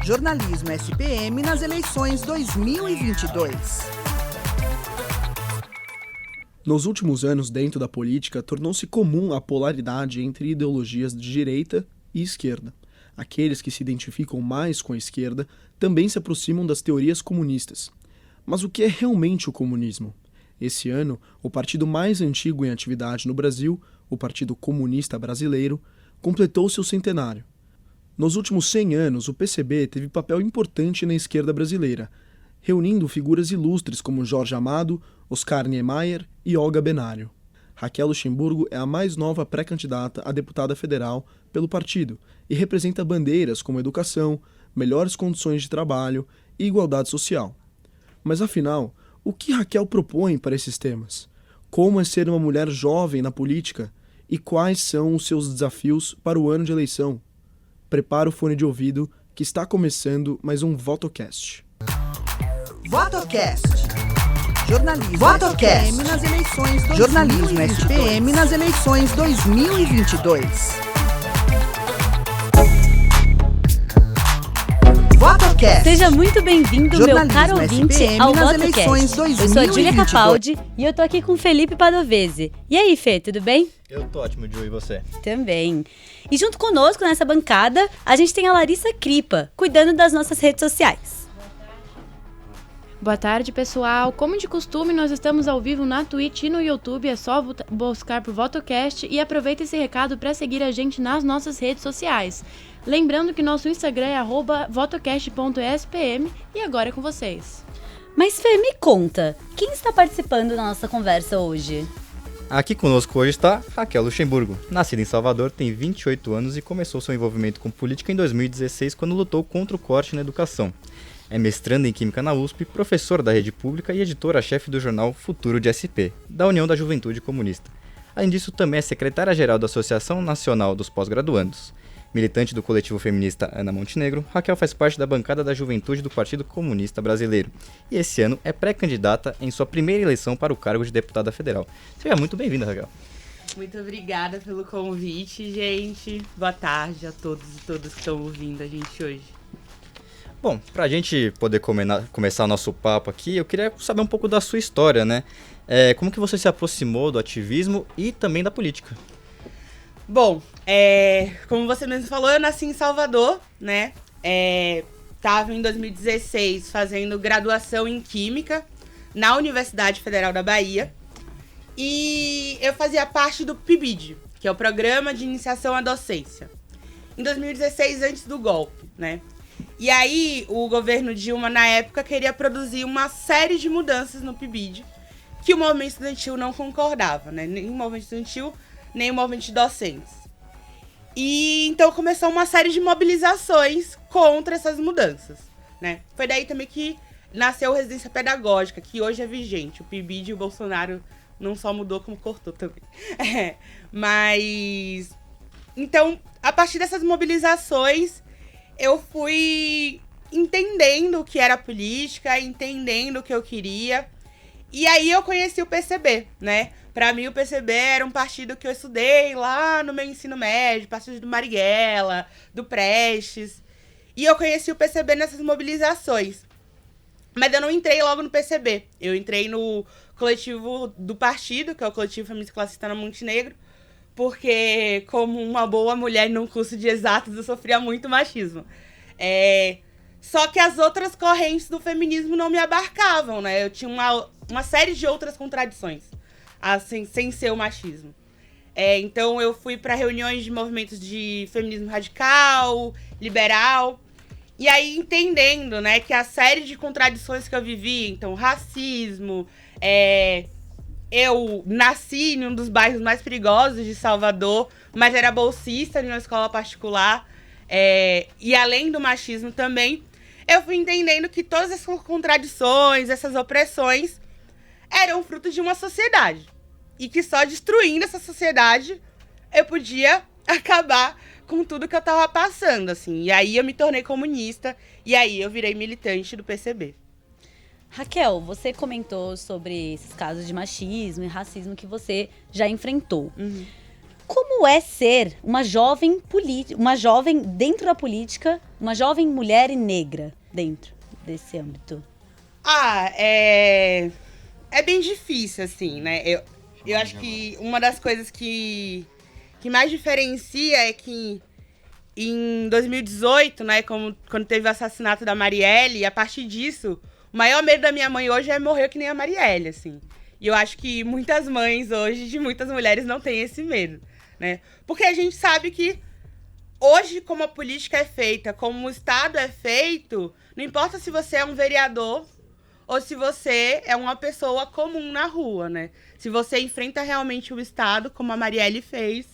Jornalismo SPM nas eleições 2022. Nos últimos anos, dentro da política, tornou-se comum a polaridade entre ideologias de direita e esquerda. Aqueles que se identificam mais com a esquerda também se aproximam das teorias comunistas. Mas o que é realmente o comunismo? Esse ano, o partido mais antigo em atividade no Brasil, o Partido Comunista Brasileiro, completou seu centenário. Nos últimos 100 anos, o PCB teve papel importante na esquerda brasileira, reunindo figuras ilustres como Jorge Amado, Oscar Niemeyer e Olga Benário. Raquel Luxemburgo é a mais nova pré-candidata a deputada federal pelo partido e representa bandeiras como educação, melhores condições de trabalho e igualdade social. Mas afinal, o que Raquel propõe para esses temas? Como é ser uma mulher jovem na política? E quais são os seus desafios para o ano de eleição? Prepara o fone de ouvido que está começando mais um VotoCast. VotoCast. Jornalismo VotoCast. SPM nas eleições 2022. Jornalismo SPM nas eleições 2022. VotoCast. Seja muito bem-vindo, meu Jornalismo caro ouvinte, SPM ao nas eleições VotoCast. Eu sou a Júlia 2022. Capaldi e eu tô aqui com o Felipe Padovese. E aí, Fê, tudo bem? Eu tô ótimo, Ju, e você? Também. E junto conosco nessa bancada, a gente tem a Larissa Cripa, cuidando das nossas redes sociais. Boa tarde, pessoal. Como de costume, nós estamos ao vivo na Twitch e no YouTube. É só buscar por VotoCast e aproveita esse recado para seguir a gente nas nossas redes sociais. Lembrando que nosso Instagram é @votocast.spm e agora é com vocês. Mas Fê, me conta, quem está participando da nossa conversa hoje? Aqui conosco hoje está Raquel Luxemburgo. Nascida em Salvador, tem 28 anos e começou seu envolvimento com política em 2016, quando lutou contra o corte na educação. É mestranda em Química na USP, professora da rede pública e editora-chefe do jornal Futuro de SP, da União da Juventude Comunista. Além disso, também é secretária-geral da Associação Nacional dos Pós-Graduandos. Militante do coletivo feminista Ana Montenegro, Raquel faz parte da bancada da Juventude do Partido Comunista Brasileiro. E esse ano é pré-candidata em sua primeira eleição para o cargo de deputada federal. Seja muito bem-vinda, Raquel. Muito obrigada pelo convite, gente. Boa tarde a todos e todas que estão ouvindo a gente hoje. Bom, pra gente poder começar o nosso papo aqui, eu queria saber um pouco da sua história, né? Como que você se aproximou do ativismo e também da política? Bom, como você mesmo falou, eu nasci em Salvador, né? Tava em 2016 fazendo graduação em Química na Universidade Federal da Bahia. E eu fazia parte do PIBID, que é o Programa de Iniciação à Docência. Em 2016, antes do golpe, né? E aí, o governo Dilma, na época, queria produzir uma série de mudanças no PIBID que o movimento estudantil não concordava, né? Nem o movimento estudantil, nem o movimento de docentes. E então começou uma série de mobilizações contra essas mudanças, né? Foi daí também que nasceu a residência pedagógica, que hoje é vigente. O PIBID e o Bolsonaro não só mudou, como cortou também. Mas... Então, a partir dessas mobilizações, eu fui entendendo o que era política, entendendo o que eu queria. E aí eu conheci o PCB, né? Pra mim, o PCB era um partido que eu estudei lá no meu ensino médio, partido do Marighella, do Prestes. E eu conheci o PCB nessas mobilizações. Mas eu não entrei logo no PCB. Eu entrei no coletivo do partido, que é o Coletivo Feminista Classista Ana Montenegro, porque, como uma boa mulher num curso de exatas, eu sofria muito machismo. Só que as outras correntes do feminismo não me abarcavam, né? Eu tinha uma série de outras contradições, assim, sem ser o machismo. Então, eu fui para reuniões de movimentos de feminismo radical, liberal, e aí entendendo, né, que a série de contradições que eu vivi, então, racismo, eu nasci em um dos bairros mais perigosos de Salvador, mas era bolsista de uma escola particular. E além do machismo também, eu fui entendendo que todas essas contradições, essas opressões, eram fruto de uma sociedade. E que só destruindo essa sociedade, eu podia acabar com tudo que eu tava passando, assim. E aí eu me tornei comunista, e aí eu virei militante do PCB. Raquel, você comentou sobre esses casos de machismo e racismo que você já enfrentou. Uhum. como é ser uma jovem dentro da política, uma jovem mulher e negra dentro desse âmbito? É bem difícil, assim, né? Eu acho que uma das coisas que mais diferencia é que em 2018, né, quando teve o assassinato da Marielle, a partir disso, o maior medo da minha mãe hoje é morrer que nem a Marielle, assim. E eu acho que muitas mães hoje, de muitas mulheres, não têm esse medo, né? Porque a gente sabe que hoje, como a política é feita, como o Estado é feito, não importa se você é um vereador ou se você é uma pessoa comum na rua, né? Se você enfrenta realmente o Estado, como a Marielle fez,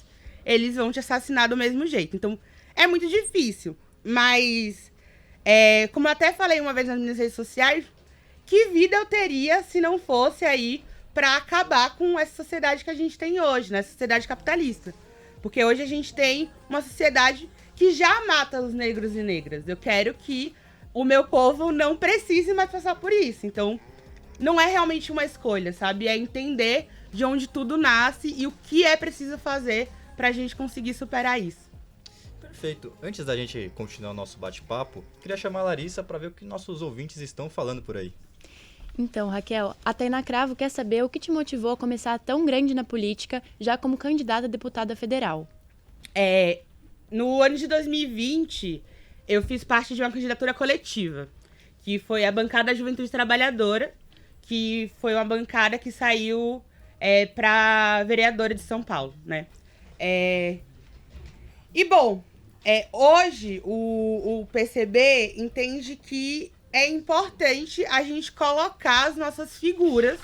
eles vão te assassinar do mesmo jeito. Então, é muito difícil. Mas, como eu até falei uma vez nas minhas redes sociais, que vida eu teria se não fosse aí para acabar com essa sociedade que a gente tem hoje, né? Essa sociedade capitalista. Porque hoje a gente tem uma sociedade que já mata os negros e negras. Eu quero que o meu povo não precise mais passar por isso. Então, não é realmente uma escolha, sabe? É entender de onde tudo nasce e o que é preciso fazer pra gente conseguir superar isso. Perfeito. Antes da gente continuar o nosso bate-papo, queria chamar a Larissa para ver o que nossos ouvintes estão falando por aí. Então, Raquel, a Tainá Cravo quer saber o que te motivou a começar tão grande na política, já como candidata a deputada federal. No ano de 2020, eu fiz parte de uma candidatura coletiva, que foi a bancada da Juventude Trabalhadora, que foi uma bancada que saiu para vereadora de São Paulo, né? Hoje o PCB entende que é importante a gente colocar as nossas figuras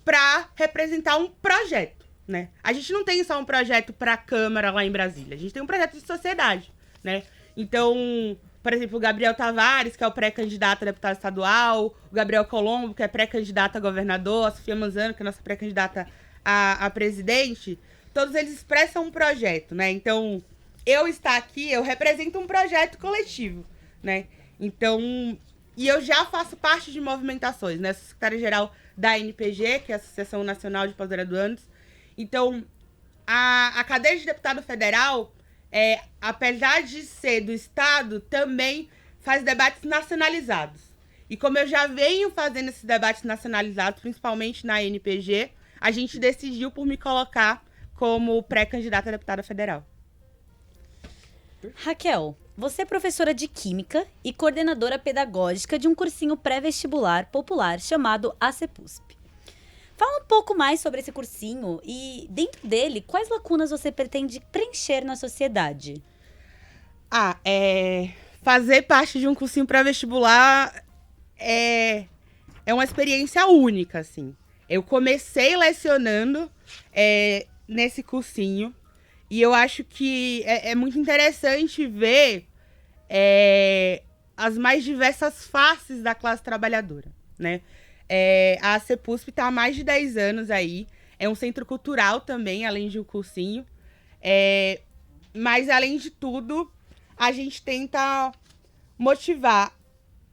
para representar um projeto, né? A gente não tem só um projeto para a Câmara lá em Brasília, a gente tem um projeto de sociedade, né? Então, por exemplo, o Gabriel Tavares, que é o pré-candidato a deputado estadual, o Gabriel Colombo, que é pré-candidato a governador, a Sofia Manzano, que é a nossa pré-candidata a presidente, todos eles expressam um projeto, né? Então, eu estar aqui, eu represento um projeto coletivo, né? Então, e eu já faço parte de movimentações, né? Sou secretária-geral da NPG, que é a Associação Nacional de Pós-Graduandos. Então, a cadeira de deputado federal, apesar de ser do Estado, também faz debates nacionalizados. E como eu já venho fazendo esses debates nacionalizados, principalmente na NPG, a gente decidiu por me colocar como pré-candidata a deputada federal. Raquel, você é professora de Química e coordenadora pedagógica de um cursinho pré-vestibular popular chamado ACPUSP. Fala um pouco mais sobre esse cursinho e, dentro dele, quais lacunas você pretende preencher na sociedade? Fazer parte de um cursinho pré-vestibular é uma experiência única, assim. Eu comecei lecionando nesse cursinho e eu acho que é muito interessante ver as mais diversas faces da classe trabalhadora, né? A ACPUSP está há mais de 10 anos aí. É um centro cultural também, além de um cursinho. Mas, além de tudo, a gente tenta motivar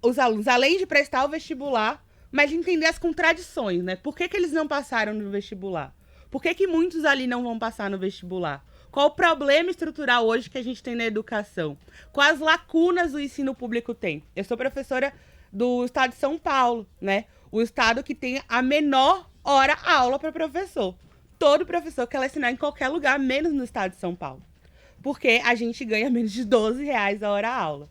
os alunos, além de prestar o vestibular, mas entender as contradições, né? Por que eles não passaram no vestibular? Por que muitos ali não vão passar no vestibular? Qual o problema estrutural hoje que a gente tem na educação? Quais lacunas o ensino público tem? Eu sou professora do estado de São Paulo, né? O estado que tem a menor hora-aula para professor. Todo professor quer lecionar em qualquer lugar, menos no estado de São Paulo. Porque a gente ganha menos de R$12 a hora-aula.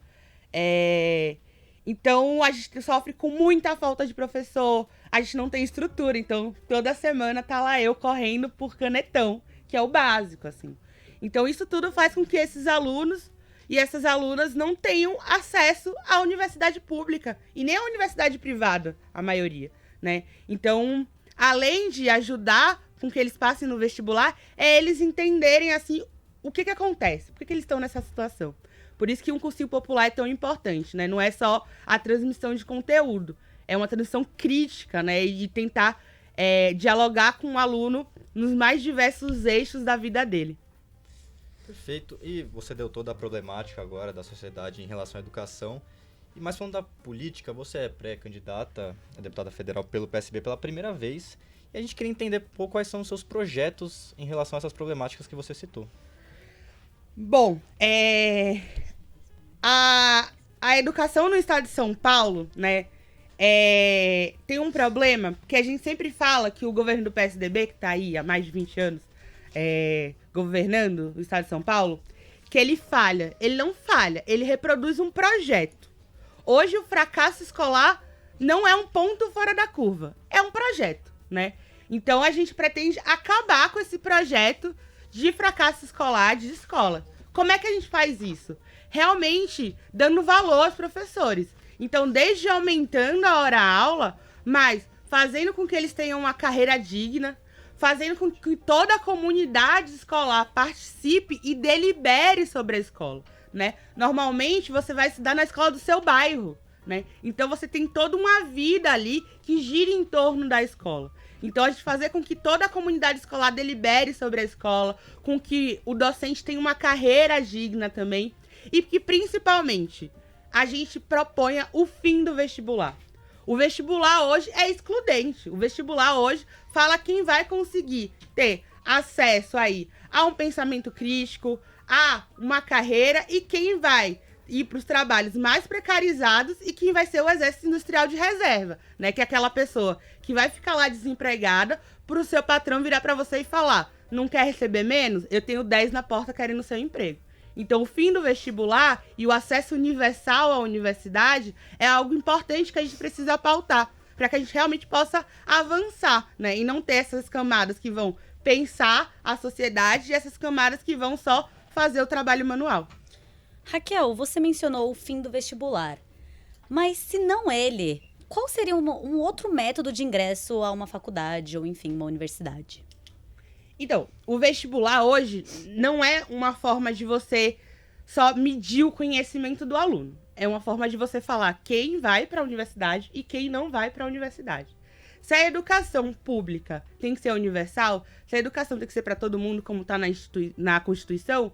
Então, a gente sofre com muita falta de professor. A gente não tem estrutura. Então, toda semana tá lá eu correndo por canetão, que é o básico, assim. Então, isso tudo faz com que esses alunos e essas alunas não tenham acesso à universidade pública e nem à universidade privada, a maioria, né? Então, além de ajudar com que eles passem no vestibular, eles entenderem, assim, o que acontece, por que eles estão nessa situação. Por isso que um cursinho popular é tão importante, né? Não é só a transmissão de conteúdo, é uma transmissão crítica, né? E tentar dialogar com o aluno nos mais diversos eixos da vida dele. Perfeito. E você deu toda a problemática agora da sociedade em relação à educação. E mais falando da política, você é pré-candidata a deputada federal pelo PSB pela primeira vez. E a gente queria entender um pouco quais são os seus projetos em relação a essas problemáticas que você citou. Bom, a educação no estado de São Paulo, né, tem um problema, porque a gente sempre fala que o governo do PSDB, que tá aí há mais de 20 anos governando o estado de São Paulo, que ele falha. Ele não falha, ele reproduz um projeto. Hoje o fracasso escolar não é um ponto fora da curva, é um projeto, né? Então a gente pretende acabar com esse projeto de fracasso escolar de escola. Como é que a gente faz isso? Realmente dando valor aos professores. Então, desde aumentando a hora-aula, mas fazendo com que eles tenham uma carreira digna, fazendo com que toda a comunidade escolar participe e delibere sobre a escola, né? Normalmente, você vai estudar na escola do seu bairro, né? Então, você tem toda uma vida ali que gira em torno da escola. Então, a gente fazer com que toda a comunidade escolar delibere sobre a escola, com que o docente tenha uma carreira digna também, e que, principalmente, a gente proponha o fim do vestibular. O vestibular hoje é excludente. O vestibular hoje fala quem vai conseguir ter acesso aí a um pensamento crítico, a uma carreira, e quem vai ir para os trabalhos mais precarizados e quem vai ser o exército industrial de reserva, né? Que é aquela pessoa que vai ficar lá desempregada para o seu patrão virar para você e falar: não quer receber menos? Eu tenho 10 na porta querendo o seu emprego. Então, o fim do vestibular e o acesso universal à universidade é algo importante que a gente precisa pautar, para que a gente realmente possa avançar, né? E não ter essas camadas que vão pensar a sociedade e essas camadas que vão só fazer o trabalho manual. Raquel, você mencionou o fim do vestibular. Mas se não ele, qual seria um outro método de ingresso a uma faculdade ou, enfim, uma universidade? Então, o vestibular hoje não é uma forma de você só medir o conhecimento do aluno. É uma forma de você falar quem vai para a universidade e quem não vai para a universidade. Se a educação pública tem que ser universal, se a educação tem que ser para todo mundo, como está na Constituição,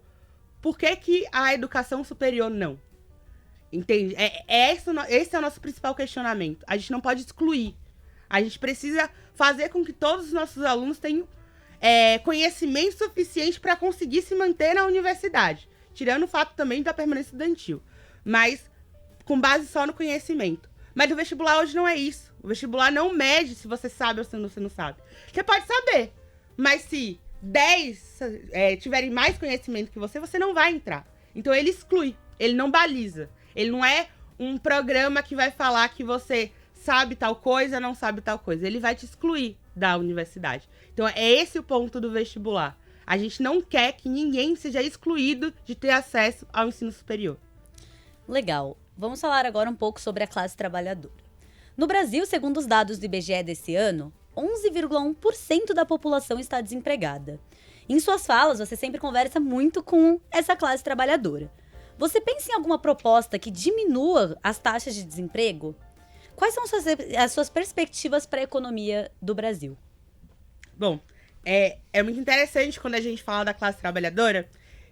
por que a educação superior não? Entende? Esse é o nosso principal questionamento. A gente não pode excluir. A gente precisa fazer com que todos os nossos alunos tenham conhecimento suficiente para conseguir se manter na universidade. Tirando o fato também da permanência estudantil. Mas com base só no conhecimento. Mas o vestibular hoje não é isso. O vestibular não mede se você sabe ou se você não sabe. Você pode saber, mas se 10 tiverem mais conhecimento que você não vai entrar. Então ele exclui, ele não baliza. Ele não é um programa que vai falar que você sabe tal coisa, não sabe tal coisa. Ele vai te excluir da universidade. Então é esse o ponto do vestibular. A gente não quer que ninguém seja excluído de ter acesso ao ensino superior. Legal. Vamos falar agora um pouco sobre a classe trabalhadora. No Brasil, segundo os dados do IBGE desse ano, 11,1% da população está desempregada. Em suas falas, você sempre conversa muito com essa classe trabalhadora. Você pensa em alguma proposta que diminua as taxas de desemprego? Quais são as suas perspectivas para a economia do Brasil? Bom, é muito interessante quando a gente fala da classe trabalhadora,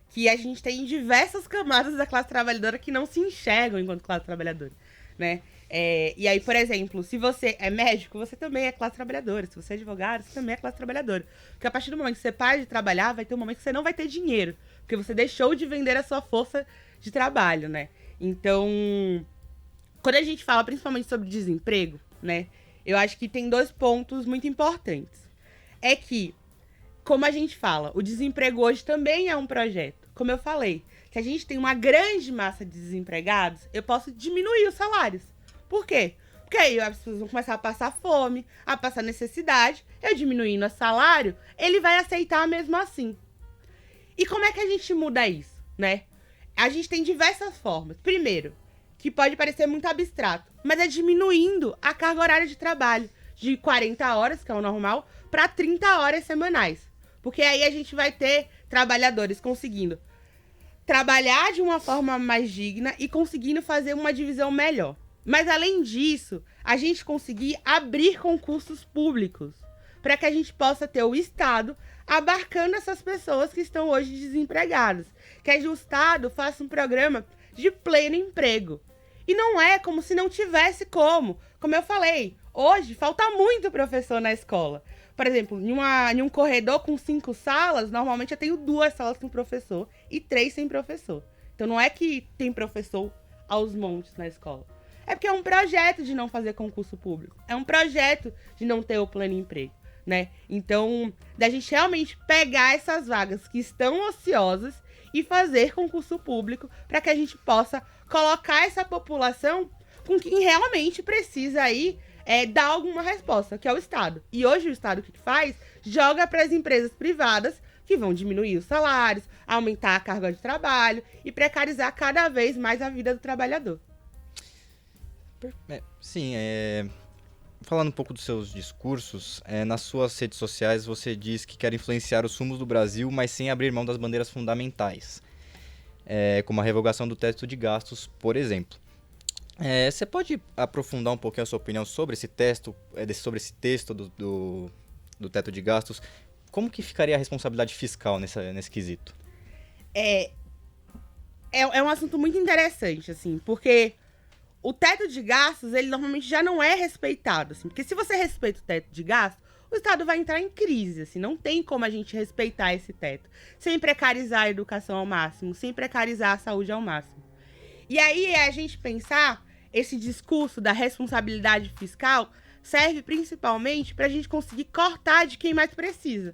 que a gente tem diversas camadas da classe trabalhadora que não se enxergam enquanto classe trabalhadora, né? E aí, por exemplo, se você é médico, você também é classe trabalhadora. Se você é advogado, você também é classe trabalhadora. Porque a partir do momento que você para de trabalhar, vai ter um momento que você não vai ter dinheiro. Porque você deixou de vender a sua força de trabalho, né? Então, quando a gente fala principalmente sobre desemprego, né? Eu acho que tem 2 pontos muito importantes. É que, como a gente fala, o desemprego hoje também é um projeto. Como eu falei, se a gente tem uma grande massa de desempregados, eu posso diminuir os salários. Por quê? Porque aí as pessoas vão começar a passar fome, a passar necessidade. Eu diminuindo o salário, ele vai aceitar mesmo assim. E como é que a gente muda isso, né? A gente tem diversas formas. Primeiro, que pode parecer muito abstrato, mas é diminuindo a carga horária de trabalho de 40 horas, que é o normal, para 30 horas semanais. Porque aí a gente vai ter trabalhadores conseguindo trabalhar de uma forma mais digna e conseguindo fazer uma divisão melhor. Mas, além disso, a gente conseguir abrir concursos públicos para que a gente possa ter o Estado abarcando essas pessoas que estão hoje desempregadas. Que o Estado faça um programa de pleno emprego. E não é como se não tivesse como. Como eu falei, hoje falta muito professor na escola. Por exemplo, em um corredor com 5 salas, normalmente eu tenho 2 salas com professor e 3 sem professor. Então não é que tem professor aos montes na escola. É porque é um projeto de não fazer concurso público. É um projeto de não ter o plano emprego, né? Então, da gente realmente pegar essas vagas que estão ociosas e fazer concurso público para que a gente possa colocar essa população com quem realmente precisa aí dar alguma resposta, que é o Estado. E hoje o Estado o que faz? Joga para as empresas privadas que vão diminuir os salários, aumentar a carga de trabalho e precarizar cada vez mais a vida do trabalhador. Sim, falando um pouco dos seus discursos, nas suas redes sociais você diz que quer influenciar os rumos do Brasil, mas sem abrir mão das bandeiras fundamentais, como a revogação do teto de gastos, por exemplo. Você pode aprofundar um pouquinho a sua opinião sobre esse texto, do teto de gastos? Como que ficaria a responsabilidade fiscal nesse quesito? É um assunto muito interessante, assim, porque o teto de gastos, ele normalmente já não é respeitado, assim, porque se você respeita o teto de gastos, o Estado vai entrar em crise, assim, não tem como a gente respeitar esse teto, sem precarizar a educação ao máximo, sem precarizar a saúde ao máximo. E aí, a gente pensar, esse discurso da responsabilidade fiscal serve principalmente para a gente conseguir cortar de quem mais precisa.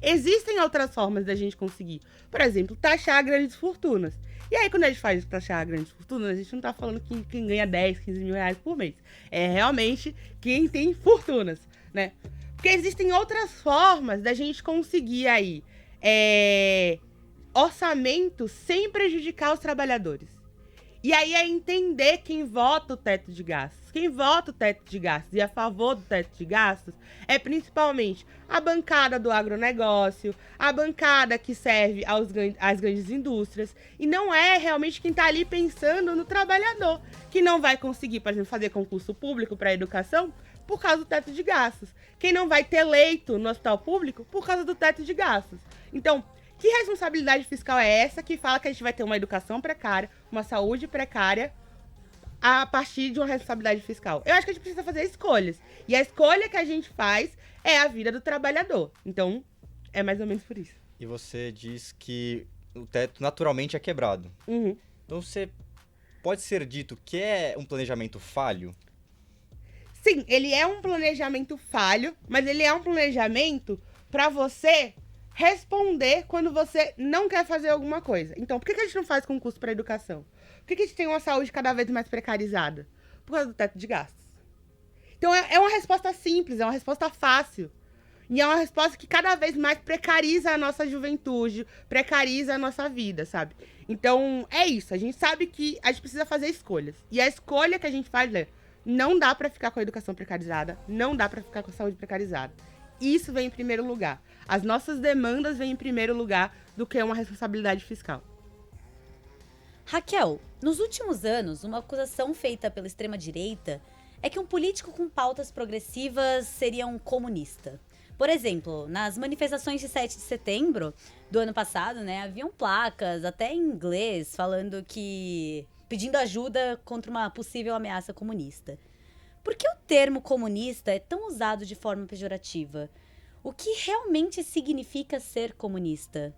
Existem outras formas da gente conseguir. Por exemplo, taxar grandes fortunas. E aí, quando a gente faz taxar grandes fortunas, a gente não tá falando quem ganha 10, 15 mil reais por mês. É realmente quem tem fortunas, né? Porque existem outras formas da gente conseguir aí orçamento sem prejudicar os trabalhadores. E aí é entender quem vota o teto de gastos. Quem vota o teto de gastos e a favor do teto de gastos é principalmente a bancada do agronegócio, a bancada que serve às grandes indústrias, e não é realmente quem está ali pensando no trabalhador, que não vai conseguir, por exemplo, fazer concurso público para a educação por causa do teto de gastos. Quem não vai ter leito no hospital público por causa do teto de gastos. Então, que responsabilidade fiscal é essa que fala que a gente vai ter uma educação precária, uma saúde precária, a partir de uma responsabilidade fiscal? Eu acho que a gente precisa fazer escolhas. E a escolha que a gente faz é a vida do trabalhador. Então, é mais ou menos por isso. E você diz que o teto naturalmente é quebrado. Uhum. Então, pode ser dito que é um planejamento falho? Sim, ele é um planejamento falho, mas ele é um planejamento para você responder quando você não quer fazer alguma coisa. Então, por que a gente não faz concurso para educação? Por que a gente tem uma saúde cada vez mais precarizada? Por causa do teto de gastos. Então, é uma resposta simples, é uma resposta fácil. E é uma resposta que cada vez mais precariza a nossa juventude, precariza a nossa vida, sabe? Então, é isso. A gente sabe que a gente precisa fazer escolhas. E a escolha que a gente faz é: não dá para ficar com a educação precarizada, não dá para ficar com a saúde precarizada. Isso vem em primeiro lugar. As nossas demandas vêm em primeiro lugar do que uma responsabilidade fiscal. Raquel, nos últimos anos, uma acusação feita pela extrema-direita é que um político com pautas progressivas seria um comunista. Por exemplo, nas manifestações de 7 de setembro do ano passado, haviam placas, até em inglês, pedindo ajuda contra uma possível ameaça comunista. Por que o termo comunista é tão usado de forma pejorativa? O que realmente significa ser comunista?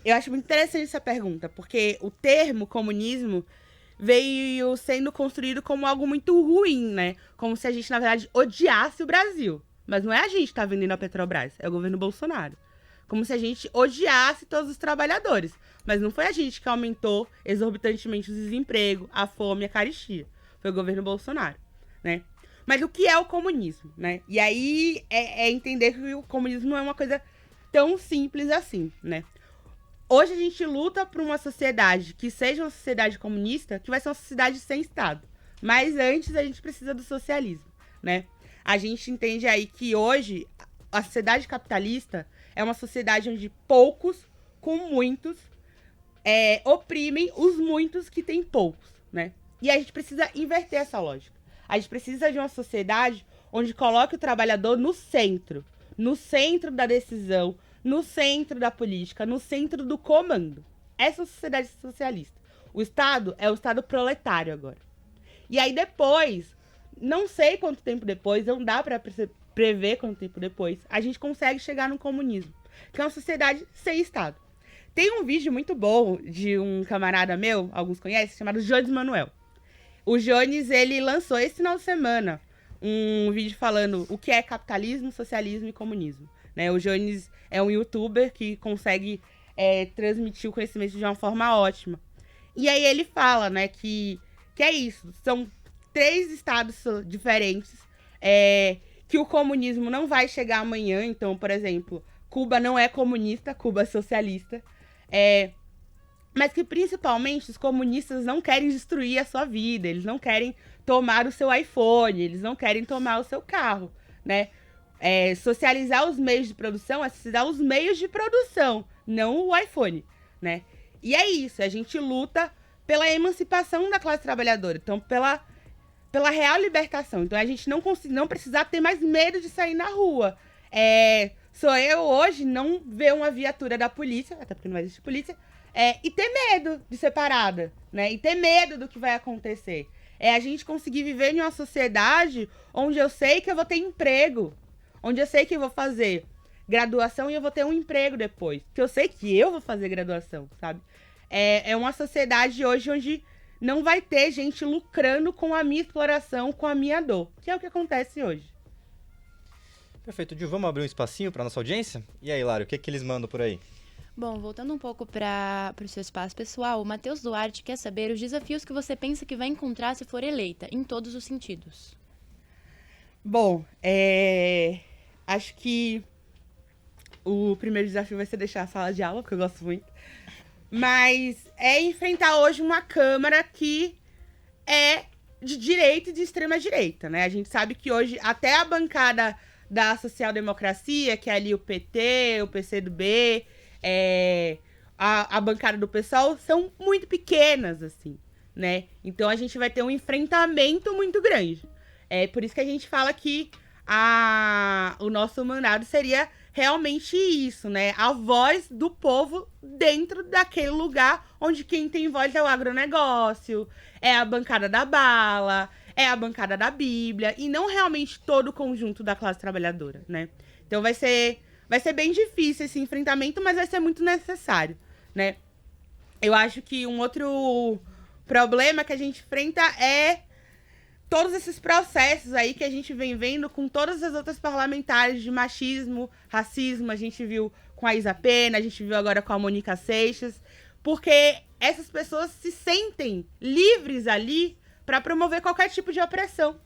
Eu acho muito interessante essa pergunta, porque o termo comunismo veio sendo construído como algo muito ruim, né? Como se a gente, na verdade, odiasse o Brasil. Mas não é a gente que está vendendo a Petrobras, é o governo Bolsonaro. Como se a gente odiasse todos os trabalhadores. Mas não foi a gente que aumentou exorbitantemente o desemprego, a fome e a carestia. Foi o governo Bolsonaro, né? Mas o que é o comunismo, né? E aí é entender que o comunismo não é uma coisa tão simples assim, né? Hoje a gente luta por uma sociedade que seja uma sociedade comunista, que vai ser uma sociedade sem Estado. Mas antes a gente precisa do socialismo, né? A gente entende aí que hoje a sociedade capitalista é uma sociedade onde poucos, com muitos, oprimem os muitos que têm poucos, né? E a gente precisa inverter essa lógica. A gente precisa de uma sociedade onde coloque o trabalhador no centro da decisão, no centro da política, no centro do comando. Essa é a sociedade socialista. O Estado é o Estado proletário agora. E aí depois, não sei quanto tempo depois, não dá pra prever quanto tempo depois, a gente consegue chegar no comunismo, que é uma sociedade sem Estado. Tem um vídeo muito bom de um camarada meu, alguns conhecem, chamado Jones Manuel. O Jones, ele lançou esse final de semana um vídeo falando o que é capitalismo, socialismo e comunismo. Né? O Jones é um youtuber que consegue transmitir o conhecimento de uma forma ótima. E aí ele fala, né, que é isso, são 3 estados diferentes, que o comunismo não vai chegar amanhã. Então, por exemplo, Cuba não é comunista, Cuba é socialista. Mas que principalmente os comunistas não querem destruir a sua vida, eles não querem tomar o seu iPhone, eles não querem tomar o seu carro, né? Socializar os meios de produção é socializar os meios de produção, não o iPhone, né? E é isso, a gente luta pela emancipação da classe trabalhadora, então pela real libertação. Então a gente não precisar ter mais medo de sair na rua. Sou eu hoje não ver uma viatura da polícia, até porque não existe polícia, e ter medo de ser parada, né? E ter medo do que vai acontecer. A gente conseguir viver em uma sociedade onde eu sei que eu vou ter emprego, onde eu sei que eu vou fazer graduação e eu vou ter um emprego depois. Porque eu sei que eu vou fazer graduação, sabe? É uma sociedade hoje onde não vai ter gente lucrando com a minha exploração, com a minha dor, que é o que acontece hoje. Perfeito, Gil, vamos abrir um espacinho para nossa audiência? E aí, Lário, o que eles mandam por aí? Bom, voltando um pouco para o seu espaço pessoal, o Matheus Duarte quer saber os desafios que você pensa que vai encontrar se for eleita, em todos os sentidos. Bom, acho que o primeiro desafio vai ser deixar a sala de aula, porque eu gosto muito. Mas enfrentar hoje uma Câmara que é de direita e de extrema-direita, né? A gente sabe que hoje até a bancada da social-democracia, que é ali o PT, o PCdoB, a bancada do PSOL, são muito pequenas, assim, né? Então a gente vai ter um enfrentamento muito grande. Por isso que a gente fala que o nosso mandato seria realmente isso, né? A voz do povo dentro daquele lugar onde quem tem voz é o agronegócio, é a bancada da bala, é a bancada da Bíblia, e não realmente todo o conjunto da classe trabalhadora, né? Então vai ser bem difícil esse enfrentamento, mas vai ser muito necessário, né? Eu acho que um outro problema que a gente enfrenta é todos esses processos aí que a gente vem vendo com todas as outras parlamentares de machismo, racismo, a gente viu com a Isa Pena, a gente viu agora com a Mônica Seixas, porque essas pessoas se sentem livres ali para promover qualquer tipo de opressão,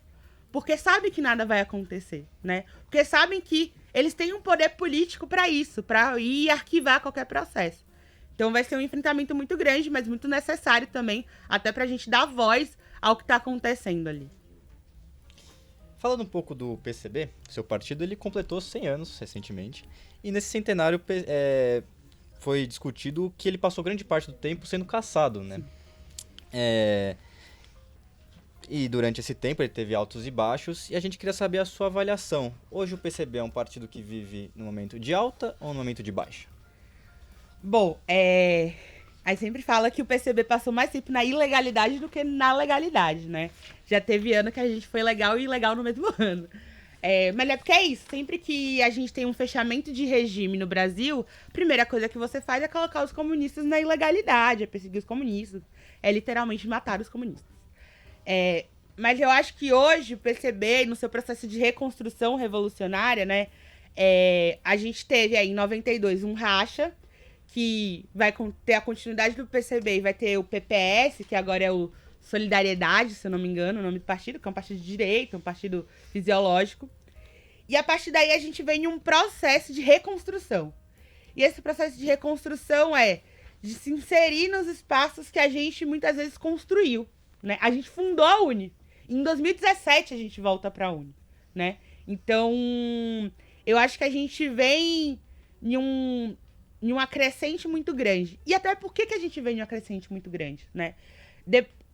porque sabem que nada vai acontecer, né? Porque sabem que eles têm um poder político para isso, para ir arquivar qualquer processo. Então vai ser um enfrentamento muito grande, mas muito necessário também, até para a gente dar voz ao que está acontecendo ali. Falando um pouco do PCB, seu partido, ele completou 100 anos recentemente, e nesse centenário foi discutido que ele passou grande parte do tempo sendo caçado, né? E durante esse tempo ele teve altos e baixos, e a gente queria saber a sua avaliação. Hoje o PCB é um partido que vive no momento de alta ou no momento de baixa? Bom, aí sempre fala que o PCB passou mais tempo na ilegalidade do que na legalidade, né? Já teve ano que a gente foi legal e ilegal no mesmo ano. Mas é porque é isso, sempre que a gente tem um fechamento de regime no Brasil, a primeira coisa que você faz é colocar os comunistas na ilegalidade, é perseguir os comunistas, é literalmente matar os comunistas. Mas eu acho que hoje o PCB, no seu processo de reconstrução revolucionária, né, a gente teve aí em 92 um racha, que vai ter a continuidade do PCB e vai ter o PPS, que agora é o Solidariedade, se eu não me engano, o nome do partido, que é um partido de direita, um partido fisiológico. E a partir daí a gente vem em um processo de reconstrução. E esse processo de reconstrução é de se inserir nos espaços que a gente muitas vezes construiu, né? A gente fundou a Uni. Em 2017 a gente volta para a Uni, né? Então, eu acho que a gente vem em uma crescente muito grande. E até por que a gente vem em uma crescente muito grande, né?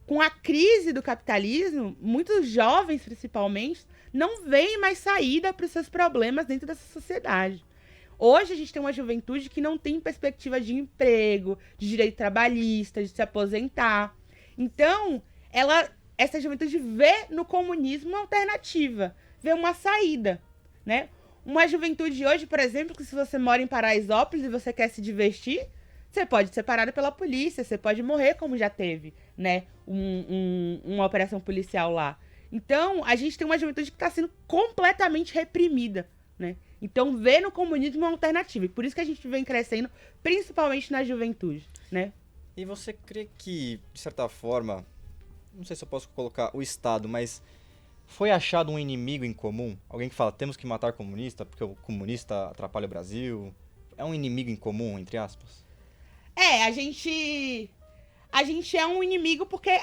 Com a crise do capitalismo, muitos jovens, principalmente, não veem mais saída para os seus problemas dentro dessa sociedade. Hoje a gente tem uma juventude que não tem perspectiva de emprego, de direito trabalhista, de se aposentar. Então, ela essa juventude vê no comunismo uma alternativa, vê uma saída, né? Uma juventude hoje, por exemplo, que se você mora em Paraisópolis e você quer se divertir, você pode ser parado pela polícia, você pode morrer, como já teve, né? Uma operação policial lá. Então, a gente tem uma juventude que está sendo completamente reprimida, né? Então, vê no comunismo uma alternativa. E por isso que a gente vem crescendo, principalmente na juventude, né? E você crê que, de certa forma, não sei se eu posso colocar o Estado, mas foi achado um inimigo em comum? Alguém que fala, temos que matar comunista porque o comunista atrapalha o Brasil? É um inimigo em comum, entre aspas? A gente é um inimigo porque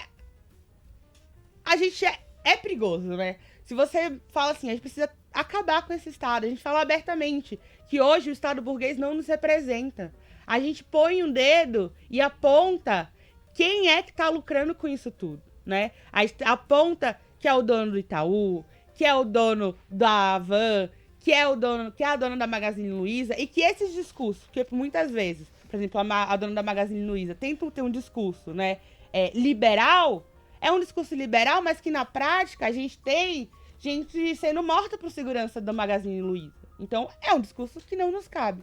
a gente é perigoso, né? Se você fala assim, a gente precisa acabar com esse Estado, a gente fala abertamente que hoje o Estado burguês não nos representa. A gente põe um dedo e aponta quem é que tá lucrando com isso tudo, né? Aponta que é o dono do Itaú, que é o dono da Havan, que é a dona da Magazine Luiza, e que esses discursos, porque muitas vezes, por exemplo, a dona da Magazine Luiza tenta ter um discurso, né, liberal, é um discurso liberal, mas que na prática a gente tem gente sendo morta por segurança da Magazine Luiza. Então, é um discurso que não nos cabe.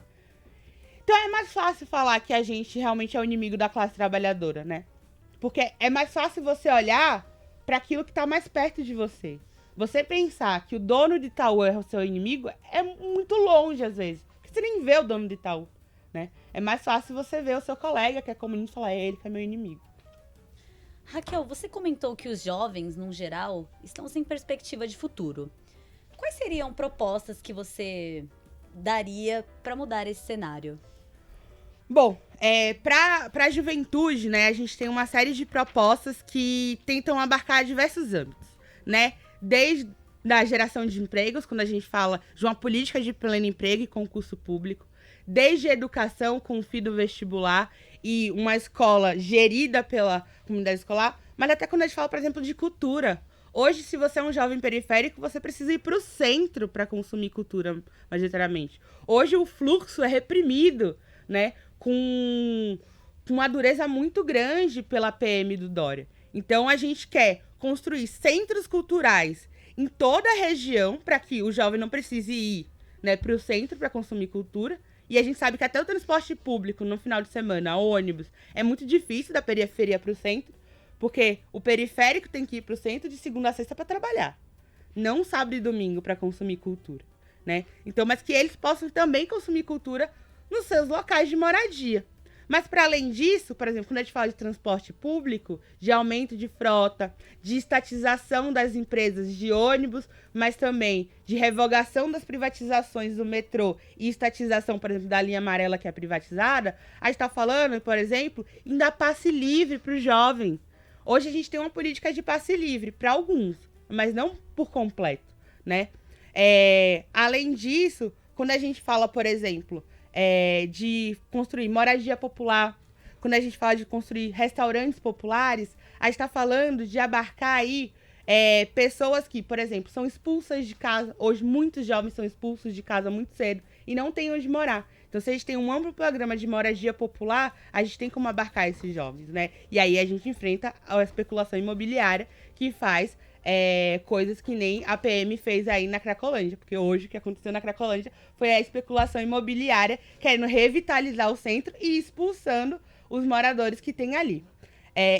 Então, é mais fácil falar que a gente realmente é o inimigo da classe trabalhadora, né? Porque é mais fácil você olhar para aquilo que está mais perto de você. Você pensar que o dono de Itaú é o seu inimigo é muito longe, às vezes. Porque você nem vê o dono de Itaú, né? É mais fácil você ver o seu colega, que é comunista, e falar, é ele que é meu inimigo. Raquel, você comentou que os jovens, no geral, estão sem perspectiva de futuro. Quais seriam propostas que você daria para mudar esse cenário? Bom, para a juventude, né, a gente tem uma série de propostas que tentam abarcar diversos âmbitos, né? Desde a geração de empregos, quando a gente fala de uma política de pleno emprego e concurso público, desde a educação com o fim do vestibular e uma escola gerida pela comunidade escolar, mas até quando a gente fala, por exemplo, de cultura. Hoje, se você é um jovem periférico, você precisa ir para o centro para consumir cultura, majoritariamente. Hoje, o fluxo é reprimido, né, com uma dureza muito grande pela PM do Dória. Então, a gente quer construir centros culturais em toda a região para que o jovem não precise ir, né, para o centro para consumir cultura. E a gente sabe que até o transporte público no final de semana, ônibus, é muito difícil da periferia para o centro, porque o periférico tem que ir para o centro de segunda a sexta para trabalhar, não sábado e domingo para consumir cultura, né? Então, mas que eles possam também consumir cultura nos seus locais de moradia. Mas, para além disso, por exemplo, quando a gente fala de transporte público, de aumento de frota, de estatização das empresas de ônibus, mas também de revogação das privatizações do metrô e estatização, por exemplo, da linha amarela que é privatizada, a gente está falando, por exemplo, em dar passe livre para o jovem. Hoje a gente tem uma política de passe livre para alguns, mas não por completo, né? Além disso, quando a gente fala, por exemplo, de construir moradia popular, quando a gente fala de construir restaurantes populares, a gente está falando de abarcar aí pessoas que, por exemplo, são expulsas de casa. Hoje, muitos jovens são expulsos de casa muito cedo e não têm onde morar. Então, se a gente tem um amplo programa de moradia popular, a gente tem como abarcar esses jovens, né? E aí a gente enfrenta a especulação imobiliária que faz coisas que nem a PM fez aí na Cracolândia, porque hoje o que aconteceu na Cracolândia foi a especulação imobiliária querendo revitalizar o centro e expulsando os moradores que tem ali.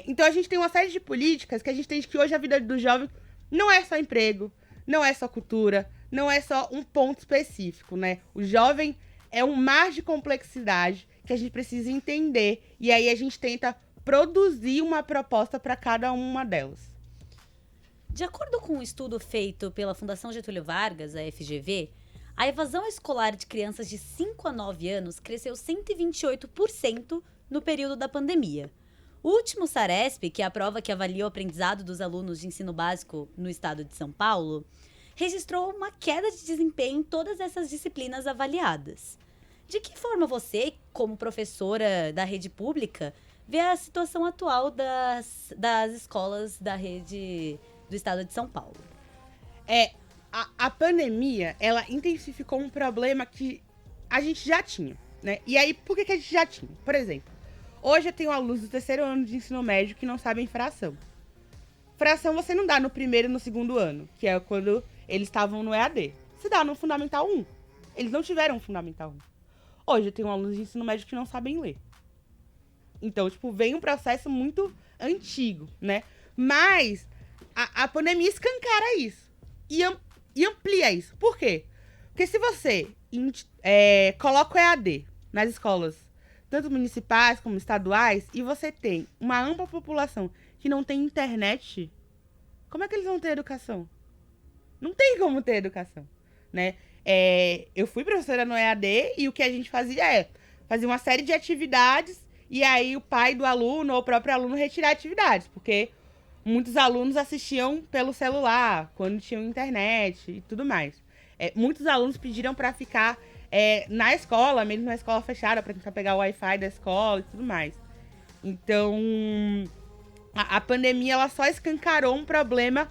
Então a gente tem uma série de políticas que a gente entende que hoje a vida do jovem não é só emprego, não é só cultura, não é só um ponto específico, né? O jovem é um mar de complexidade que a gente precisa entender e aí a gente tenta produzir uma proposta para cada uma delas. De acordo com um estudo feito pela Fundação Getúlio Vargas, a FGV, a evasão escolar de crianças de 5 a 9 anos cresceu 128% no período da pandemia. O último SARESP, que é a prova que avalia o aprendizado dos alunos de ensino básico no estado de São Paulo, registrou uma queda de desempenho em todas essas disciplinas avaliadas. De que forma você, como professora da rede pública, vê a situação atual das escolas da rede do estado de São Paulo? A pandemia, ela intensificou um problema que a gente já tinha, né? E aí, por que a gente já tinha? Por exemplo, hoje eu tenho alunos do terceiro ano de ensino médio que não sabem fração. fração você não dá no primeiro e no segundo ano, que é quando eles estavam no EAD. Você dá no Fundamental 1. Eles não tiveram Fundamental 1. Hoje eu tenho alunos de ensino médio que não sabem ler. Então, tipo, vem um processo muito antigo, né? Mas a pandemia escancara isso. E amplia isso. Por quê? Porque se você coloca o EAD nas escolas, tanto municipais como estaduais, e você tem uma ampla população que não tem internet, como é que eles vão ter educação? Não tem como ter educação, né? Eu fui professora no EAD e o que a gente fazia fazer uma série de atividades e aí o pai do aluno ou o próprio aluno retirar atividades, porque muitos alunos assistiam pelo celular, quando tinham internet e tudo mais. Muitos alunos pediram para ficar na escola, mesmo na escola fechada, para tentar pegar o Wi-Fi da escola e tudo mais. Então, a pandemia ela só escancarou um problema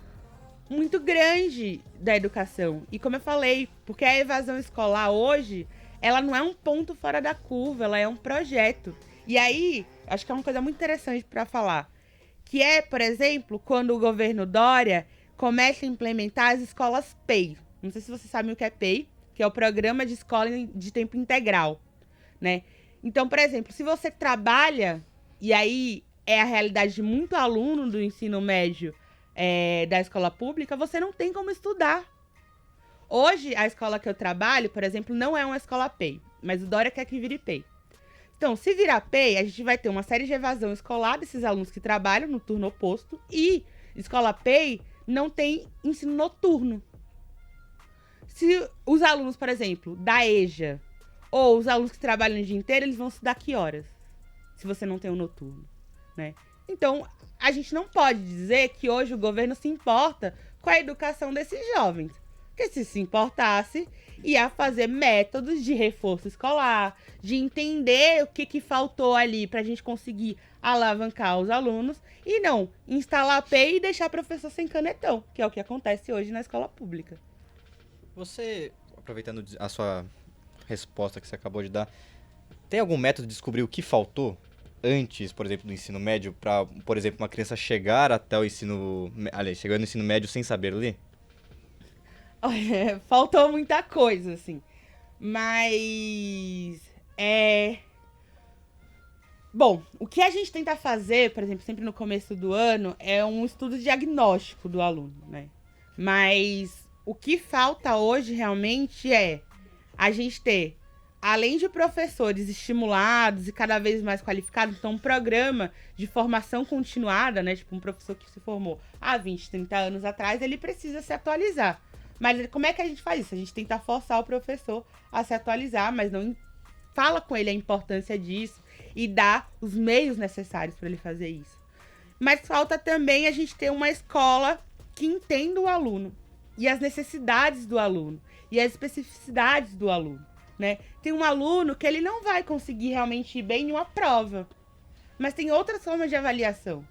muito grande da educação. E como eu falei, porque a evasão escolar hoje, ela não é um ponto fora da curva, ela é um projeto. E aí, acho que é uma coisa muito interessante para falar, que por exemplo, quando o governo Dória começa a implementar as escolas PEI. Não sei se vocês sabem o que é PEI, que é o Programa de Escola de Tempo Integral, né? Então, por exemplo, se você trabalha, e aí é a realidade de muito aluno do ensino médio da escola pública, você não tem como estudar. Hoje, a escola que eu trabalho, por exemplo, não é uma escola PEI, mas o Dória quer que vire PEI. Então, se virar PEI, a gente vai ter uma série de evasão escolar desses alunos que trabalham no turno oposto e escola PEI não tem ensino noturno. Se os alunos, por exemplo, da EJA ou os alunos que trabalham o dia inteiro, eles vão estudar que horas? Se você não tem um noturno, né? Então, a gente não pode dizer que hoje o governo se importa com a educação desses jovens. Porque se importasse, ia fazer métodos de reforço escolar, de entender o que faltou ali para a gente conseguir alavancar os alunos e não instalar a PEI e deixar professor sem canetão, que é o que acontece hoje na escola pública. Você, aproveitando a sua resposta que você acabou de dar, tem algum método de descobrir o que faltou antes, por exemplo, do ensino médio, para, por exemplo, uma criança chegar até o ensino... Aliás, chegar no ensino médio sem saber ler? Faltou muita coisa, assim. Mas... Bom, o que a gente tenta fazer, por exemplo, sempre no começo do ano, é um estudo diagnóstico do aluno, né? Mas o que falta hoje, realmente, é a gente ter, além de professores estimulados e cada vez mais qualificados, então um programa de formação continuada, né? Tipo, um professor que se formou há 20, 30 anos atrás, ele precisa se atualizar. Mas como é que a gente faz isso? A gente tenta forçar o professor a se atualizar, mas não fala com ele a importância disso e dá os meios necessários para ele fazer isso. Mas falta também a gente ter uma escola que entenda o aluno e as necessidades do aluno e as especificidades do aluno, né? Tem um aluno que ele não vai conseguir realmente ir bem em uma prova, mas tem outras formas de avaliação.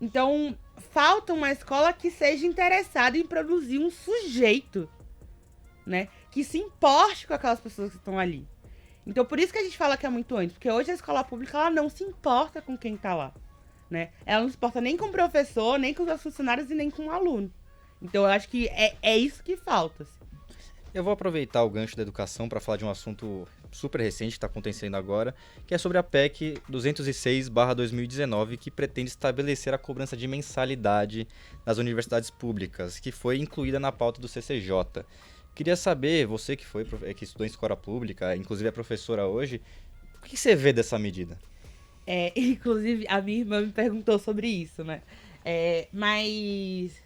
Então, falta uma escola que seja interessada em produzir um sujeito, né? Que se importe com aquelas pessoas que estão ali. Então, por isso que a gente fala que é muito antes. Porque hoje a escola pública, ela não se importa com quem tá lá, né? Ela não se importa nem com o professor, nem com os funcionários e nem com o aluno. Então, eu acho que é isso que falta, assim. Eu vou aproveitar o gancho da educação para falar de um assunto super recente que está acontecendo agora, que é sobre a PEC 206/2019, que pretende estabelecer a cobrança de mensalidade nas universidades públicas, que foi incluída na pauta do CCJ. Queria saber, você que estudou em escola pública, inclusive é professora hoje, o que você vê dessa medida? Inclusive, a minha irmã me perguntou sobre isso, né? Mas...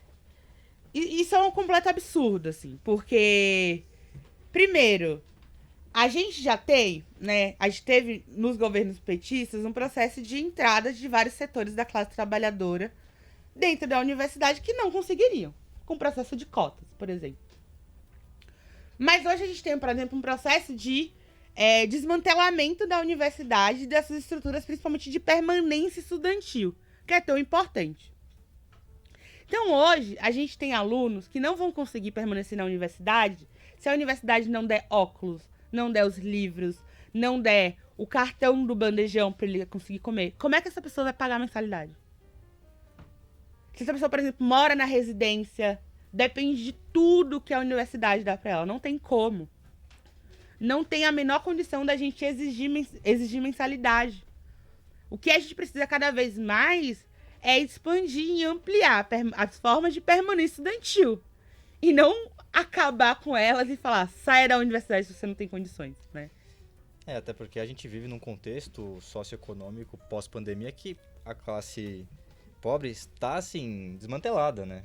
Isso é um completo absurdo, assim, porque, primeiro, a gente já tem, né, a gente teve nos governos petistas um processo de entrada de vários setores da classe trabalhadora dentro da universidade que não conseguiriam, com o processo de cotas, por exemplo. Mas hoje a gente tem, por exemplo, um processo de desmantelamento da universidade e dessas estruturas, principalmente de permanência estudantil, que é tão importante. Então, hoje, a gente tem alunos que não vão conseguir permanecer na universidade se a universidade não der óculos, não der os livros, não der o cartão do bandejão para ele conseguir comer. Como é que essa pessoa vai pagar a mensalidade? Se essa pessoa, por exemplo, mora na residência, depende de tudo que a universidade dá pra ela. Não tem como. Não tem a menor condição da gente exigir mensalidade. O que a gente precisa cada vez mais é expandir e ampliar as formas de permanência estudantil. E não acabar com elas e falar, saia da universidade se você não tem condições, né? Até porque a gente vive num contexto socioeconômico pós-pandemia que a classe pobre está, assim, desmantelada, né?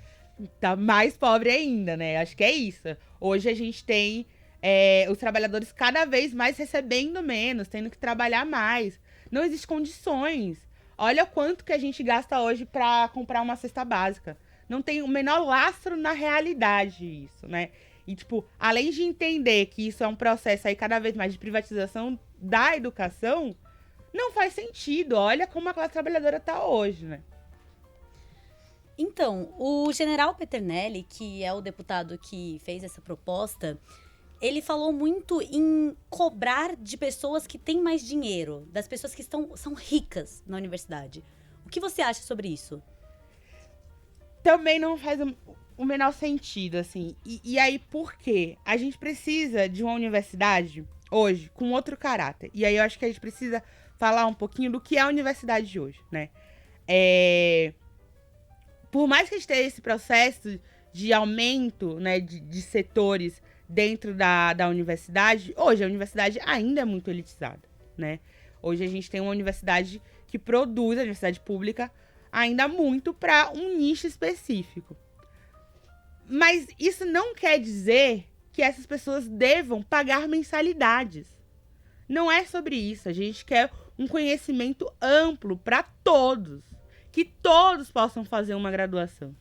Tá mais pobre ainda, né? Acho que é isso. Hoje a gente tem os trabalhadores cada vez mais recebendo menos, tendo que trabalhar mais. Não existem condições. Olha quanto que a gente gasta hoje para comprar uma cesta básica. Não tem o menor lastro na realidade isso, né? E, tipo, além de entender que isso é um processo aí cada vez mais de privatização da educação, não faz sentido. Olha como a classe trabalhadora tá hoje, né? Então, o general Peternelli, que é o deputado que fez essa proposta, ele falou muito em cobrar de pessoas que têm mais dinheiro, das pessoas que são ricas na universidade. O que você acha sobre isso? Também não faz o menor sentido, assim. E aí, por quê? A gente precisa de uma universidade, hoje, com outro caráter. E aí, eu acho que a gente precisa falar um pouquinho do que é a universidade de hoje, né? Por mais que a gente tenha esse processo de aumento, né, de setores dentro da universidade, hoje a universidade ainda é muito elitizada, né? Hoje a gente tem uma universidade que produz, a universidade pública, ainda muito para um nicho específico. Mas isso não quer dizer que essas pessoas devam pagar mensalidades. Não é sobre isso. A gente quer um conhecimento amplo para todos. Que todos possam fazer uma graduação,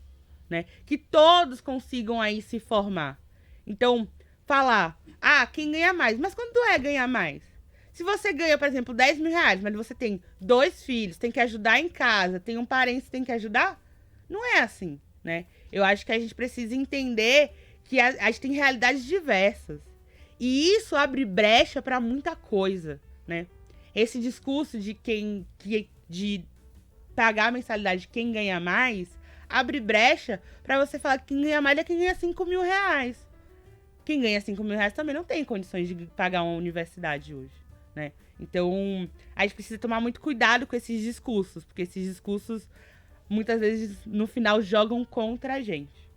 né? Que todos consigam aí se formar. Então, falar, quem ganha mais? Mas quando é ganhar mais? Se você ganha, por exemplo, 10 mil reais, mas você tem 2 filhos, tem que ajudar em casa, tem um parente que tem que ajudar, não é assim, né? Eu acho que a gente precisa entender que a gente tem realidades diversas. E isso abre brecha para muita coisa, né? Esse discurso de de pagar a mensalidade de quem ganha mais, abre brecha para você falar que quem ganha mais é quem ganha 5 mil reais. Quem ganha 5 mil reais também não tem condições de pagar uma universidade hoje, né? Então, a gente precisa tomar muito cuidado com esses discursos, porque esses discursos, muitas vezes, no final, jogam contra a gente.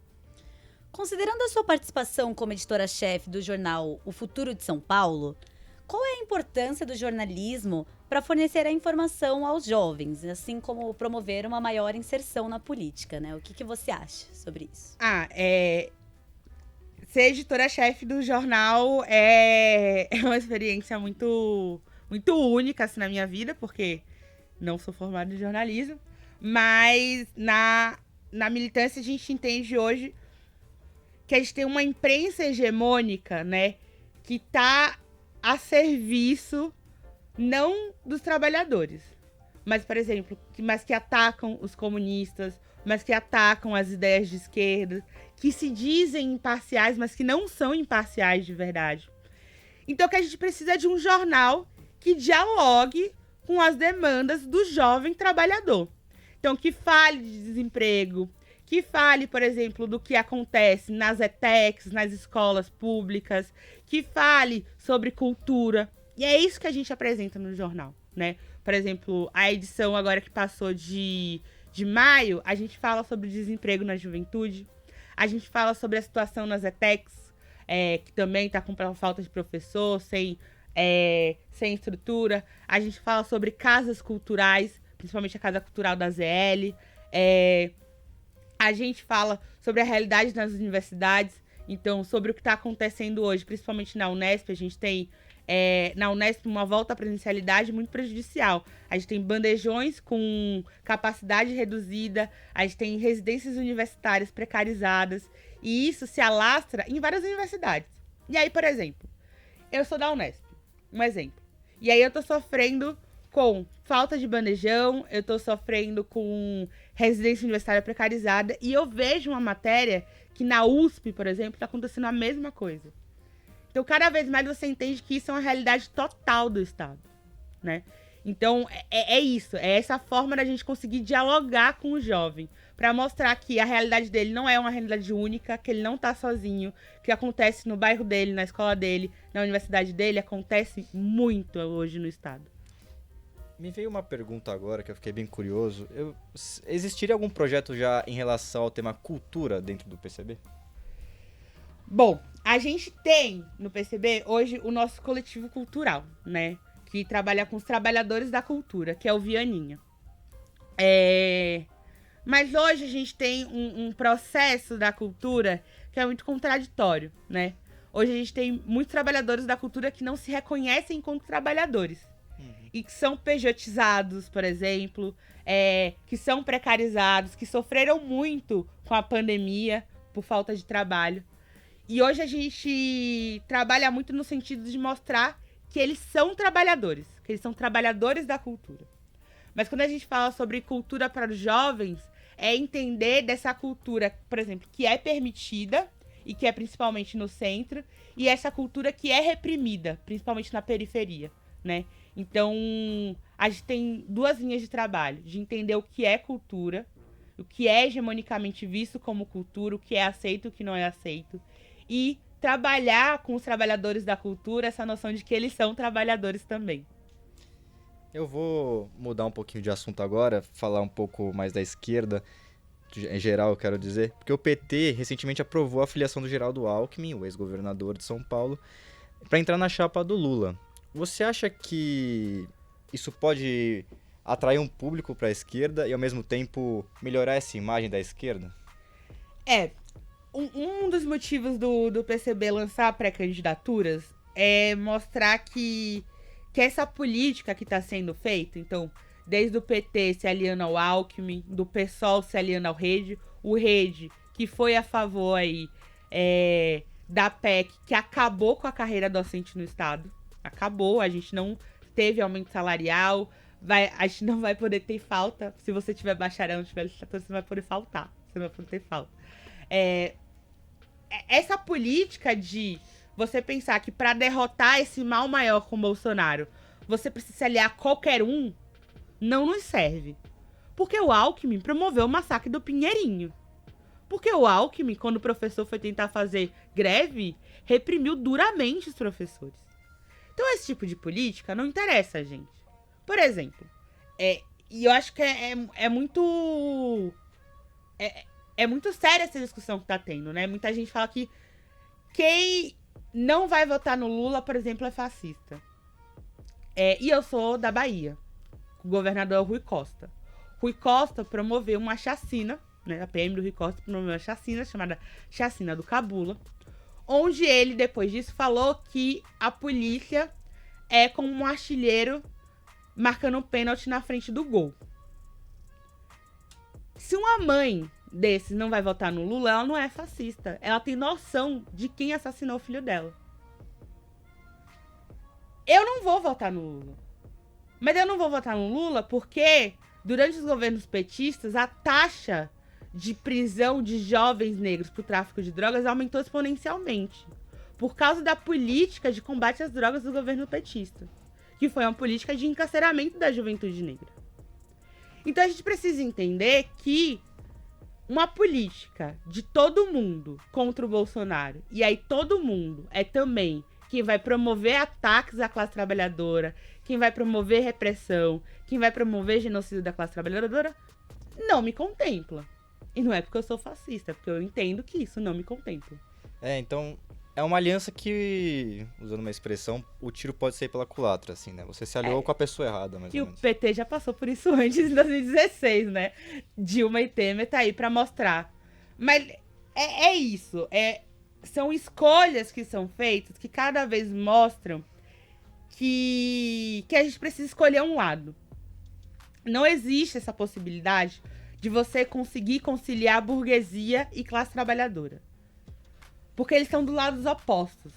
Considerando a sua participação como editora-chefe do jornal O Futuro de São Paulo, qual é a importância do jornalismo para fornecer a informação aos jovens, assim como promover uma maior inserção na política, né? O que você acha sobre isso? Ser editora-chefe do jornal é uma experiência muito, muito única assim, na minha vida, porque não sou formada em jornalismo, mas na militância a gente entende hoje que a gente tem uma imprensa hegemônica, né, que está a serviço não dos trabalhadores, mas, por exemplo, que atacam os comunistas, mas que atacam as ideias de esquerda, que se dizem imparciais, mas que não são imparciais de verdade. Então, que a gente precisa de um jornal que dialogue com as demandas do jovem trabalhador. Então, que fale de desemprego, que fale, por exemplo, do que acontece nas ETECs, nas escolas públicas, que fale sobre cultura. E é isso que a gente apresenta no jornal, né? Por exemplo, a edição agora que passou de maio, a gente fala sobre o desemprego na juventude, a gente fala sobre a situação nas ETECs, que também está com falta de professor, sem estrutura. A gente fala sobre casas culturais, principalmente a Casa Cultural da ZL. A gente fala sobre a realidade nas universidades, então sobre o que está acontecendo hoje, principalmente na Unesp. A gente tem na Unesp uma volta à presencialidade muito prejudicial. A gente tem bandejões com capacidade reduzida, a gente tem residências universitárias precarizadas, e isso se alastra em várias universidades. E aí, por exemplo, eu sou da Unesp, um exemplo. E aí eu tô sofrendo com falta de bandejão, eu tô sofrendo com residência universitária precarizada, e eu vejo uma matéria que na USP, por exemplo, tá acontecendo a mesma coisa. Então, cada vez mais você entende que isso é uma realidade total do Estado, né? Então, é isso. É essa forma da gente conseguir dialogar com o jovem. para mostrar que a realidade dele não é uma realidade única, que ele não tá sozinho, que acontece no bairro dele, na escola dele, na universidade dele, acontece muito hoje no estado. Me veio uma pergunta agora que eu fiquei bem curioso. Existiria algum projeto já em relação ao tema cultura dentro do PCB? Bom, a gente tem no PCB hoje o nosso coletivo cultural, né? Que trabalha com os trabalhadores da cultura, que é o Vianinha. Mas hoje a gente tem um processo da cultura que é muito contraditório, né? Hoje a gente tem muitos trabalhadores da cultura que não se reconhecem enquanto trabalhadores. E que são pejotizados, por exemplo, que são precarizados, que sofreram muito com a pandemia por falta de trabalho. E hoje a gente trabalha muito no sentido de mostrar que eles são trabalhadores, que eles são trabalhadores da cultura. Mas quando a gente fala sobre cultura para os jovens, é entender dessa cultura, por exemplo, que é permitida e que é principalmente no centro, e essa cultura que é reprimida, principalmente na periferia, né? Então, a gente tem duas linhas de trabalho, de entender o que é cultura, o que é hegemonicamente visto como cultura, o que é aceito e o que não é aceito, e trabalhar com os trabalhadores da cultura essa noção de que eles são trabalhadores também. Eu vou mudar um pouquinho de assunto agora, falar um pouco mais da esquerda, em geral eu quero dizer, porque o PT recentemente aprovou a filiação do Geraldo Alckmin, o ex-governador de São Paulo, para entrar na chapa do Lula. Você acha que isso pode atrair um público para a esquerda e ao mesmo tempo melhorar essa imagem da esquerda? Um dos motivos do PCB lançar pré-candidaturas é mostrar que essa política que está sendo feita, então, desde o PT se aliando ao Alckmin, do PSOL se aliando ao Rede, o Rede, que foi a favor aí, da PEC, que acabou com a carreira docente no Estado. Acabou, a gente não teve aumento salarial, a gente não vai poder ter falta. Se você tiver bacharel, não tiver licenciatura, você não vai poder faltar. Você não vai poder ter falta. Essa política de você pensar que para derrotar esse mal maior com o Bolsonaro, você precisa se aliar a qualquer um, não nos serve. Porque o Alckmin promoveu o massacre do Pinheirinho. Porque o Alckmin, quando o professor foi tentar fazer greve, reprimiu duramente os professores. Então esse tipo de política não interessa a gente. Por exemplo, e eu acho que é muito... É muito séria essa discussão que tá tendo, né? Muita gente fala que quem não vai votar no Lula, por exemplo, é fascista. E eu sou da Bahia. O governador é o Rui Costa. Rui Costa promoveu uma chacina, né? A PM do Rui Costa promoveu uma chacina chamada Chacina do Cabula, onde ele, depois disso, falou que a polícia é como um artilheiro marcando um pênalti na frente do gol. Se uma mãe desses não vai votar no Lula, ela não é fascista. Ela tem noção de quem assassinou o filho dela. Eu não vou votar no Lula. Mas eu não vou votar no Lula porque, durante os governos petistas, a taxa de prisão de jovens negros por tráfico de drogas aumentou exponencialmente. Por causa da política de combate às drogas do governo petista. Que foi uma política de encarceramento da juventude negra. Então a gente precisa entender que uma política de todo mundo contra o Bolsonaro, e aí todo mundo é também quem vai promover ataques à classe trabalhadora, quem vai promover repressão, quem vai promover genocídio da classe trabalhadora, não me contempla. E não é porque eu sou fascista, é porque eu entendo que isso não me contempla. Então, é uma aliança que, usando uma expressão, o tiro pode sair pela culatra, assim, né? Você se aliou com a pessoa errada, mais E ou o menos. PT já passou por isso antes, em 2016, né? Dilma e Temer tá aí pra mostrar. Mas é isso. São escolhas que são feitas que cada vez mostram que a gente precisa escolher um lado. Não existe essa possibilidade de você conseguir conciliar burguesia e classe trabalhadora. Porque eles são do lado dos opostos.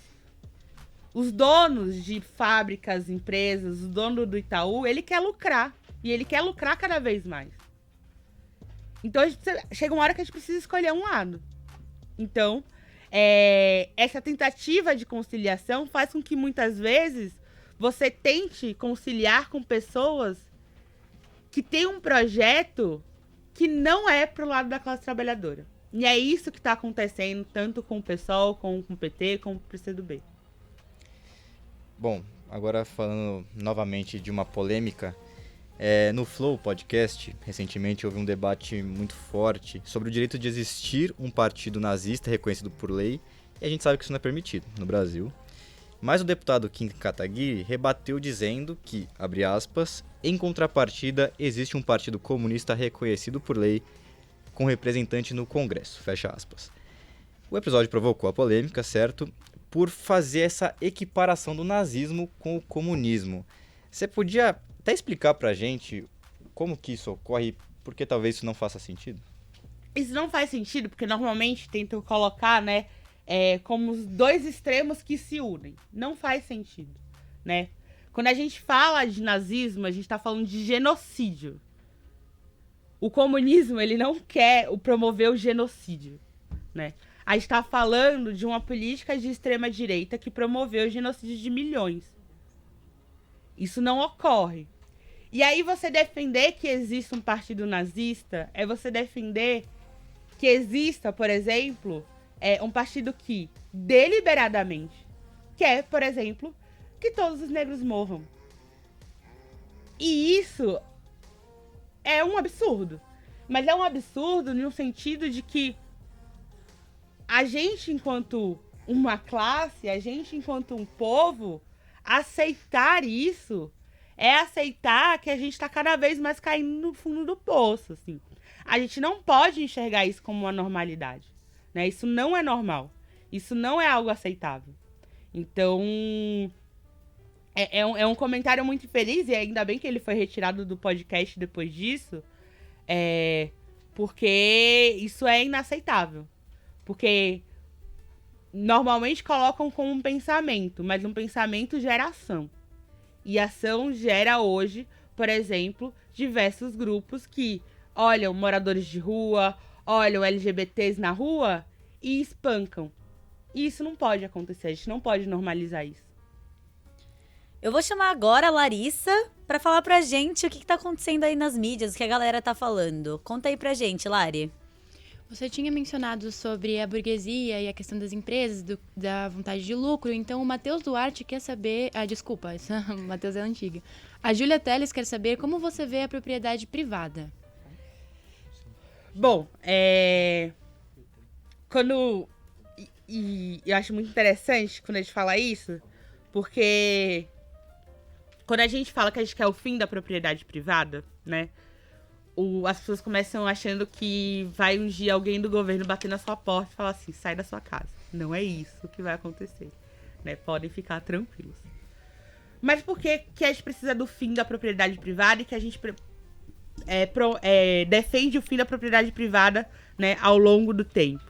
Os donos de fábricas, empresas, o dono do Itaú, ele quer lucrar. E ele quer lucrar cada vez mais. Então, chega uma hora que a gente precisa escolher um lado. Então, essa tentativa de conciliação faz com que, muitas vezes, você tente conciliar com pessoas que têm um projeto que não é pro lado da classe trabalhadora. E é isso que está acontecendo, tanto com o PSOL, com o PT, com o PCdoB. Bom, agora falando novamente de uma polêmica, no Flow Podcast, recentemente houve um debate muito forte sobre o direito de existir um partido nazista reconhecido por lei, e a gente sabe que isso não é permitido no Brasil. Mas o deputado Kim Kataguiri rebateu dizendo que, abre aspas, em contrapartida existe um partido comunista reconhecido por lei com representante no Congresso, fecha aspas. O episódio provocou a polêmica, certo? Por fazer essa equiparação do nazismo com o comunismo. Você podia até explicar pra gente como que isso ocorre, porque talvez isso não faça sentido? Isso não faz sentido, porque normalmente tentam colocar, né, como os dois extremos que se unem. Não faz sentido, né? Quando a gente fala de nazismo, a gente está falando de genocídio. O comunismo, ele não quer promover o genocídio, né? A gente está falando de uma política de extrema-direita que promoveu o genocídio de milhões. Isso não ocorre. E aí você defender que exista um partido nazista é você defender que exista, por exemplo, um partido que deliberadamente quer, por exemplo, que todos os negros morram. E isso é um absurdo. Mas é um absurdo no sentido de que a gente, enquanto uma classe, a gente, enquanto um povo, aceitar isso é aceitar que a gente está cada vez mais caindo no fundo do poço, assim. A gente não pode enxergar isso como uma normalidade, né? Isso não é normal. Isso não é algo aceitável. Então, é um comentário muito infeliz, e ainda bem que ele foi retirado do podcast depois disso, porque isso é inaceitável. Porque normalmente colocam como um pensamento, mas um pensamento gera ação. E ação gera hoje, por exemplo, diversos grupos que olham moradores de rua, olham LGBTs na rua e espancam. E isso não pode acontecer, a gente não pode normalizar isso. Eu vou chamar agora a Larissa pra falar pra gente o que tá acontecendo aí nas mídias, o que a galera tá falando. Conta aí pra gente, Lari. Você tinha mencionado sobre a burguesia e a questão das empresas, da vontade de lucro, então o Matheus Duarte quer saber... desculpa, o Matheus é antiga. A Júlia Teles quer saber como você vê a propriedade privada. Bom, quando... E eu acho muito interessante quando a gente fala isso, porque quando a gente fala que a gente quer o fim da propriedade privada, né? As pessoas começam achando que vai um dia alguém do governo bater na sua porta e falar assim, sai da sua casa. Não é isso que vai acontecer, né? Podem ficar tranquilos. Mas por que a gente precisa do fim da propriedade privada e que a gente defende o fim da propriedade privada, né, ao longo do tempo?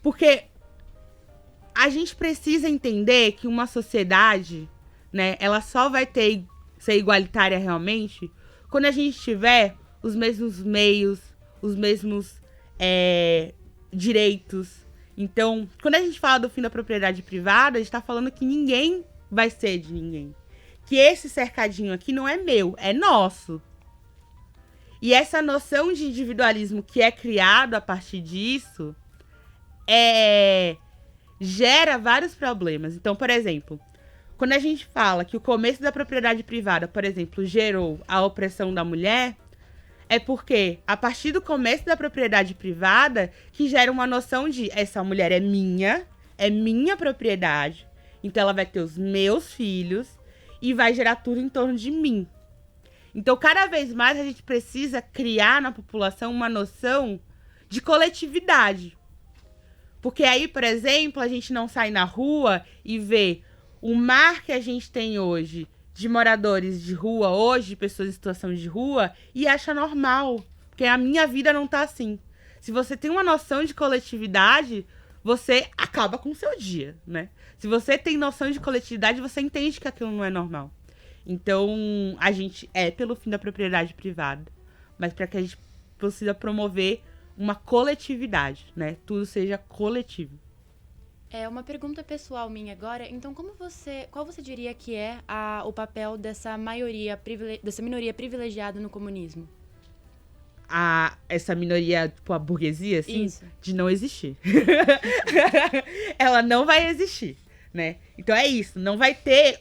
Porque a gente precisa entender que uma sociedade, né, ela só vai ser igualitária realmente quando a gente tiver os mesmos meios, os mesmos direitos. Então, quando a gente fala do fim da propriedade privada, a gente está falando que ninguém vai ser de ninguém. Que esse cercadinho aqui não é meu, é nosso. E essa noção de individualismo que é criado a partir disso gera vários problemas. Então, por exemplo, quando a gente fala que o começo da propriedade privada, por exemplo, gerou a opressão da mulher, é porque, a partir do começo da propriedade privada, que gera uma noção de essa mulher é minha propriedade, então ela vai ter os meus filhos e vai gerar tudo em torno de mim. Então, cada vez mais a gente precisa criar na população uma noção de coletividade. Porque aí, por exemplo, a gente não sai na rua e vê o mar que a gente tem hoje de moradores de rua hoje, pessoas em situação de rua, e acha normal, porque a minha vida não tá assim. Se você tem uma noção de coletividade, você acaba com o seu dia, né? Se você tem noção de coletividade, você entende que aquilo não é normal. Então, a gente é pelo fim da propriedade privada, mas para que a gente consiga promover uma coletividade, né? Tudo seja coletivo. Uma pergunta pessoal minha agora. Então, qual você diria que é o papel dessa minoria privilegiada no comunismo? essa minoria, tipo, a burguesia, assim, Isso. de não existir. Ela não vai existir, né? Então é isso, não vai ter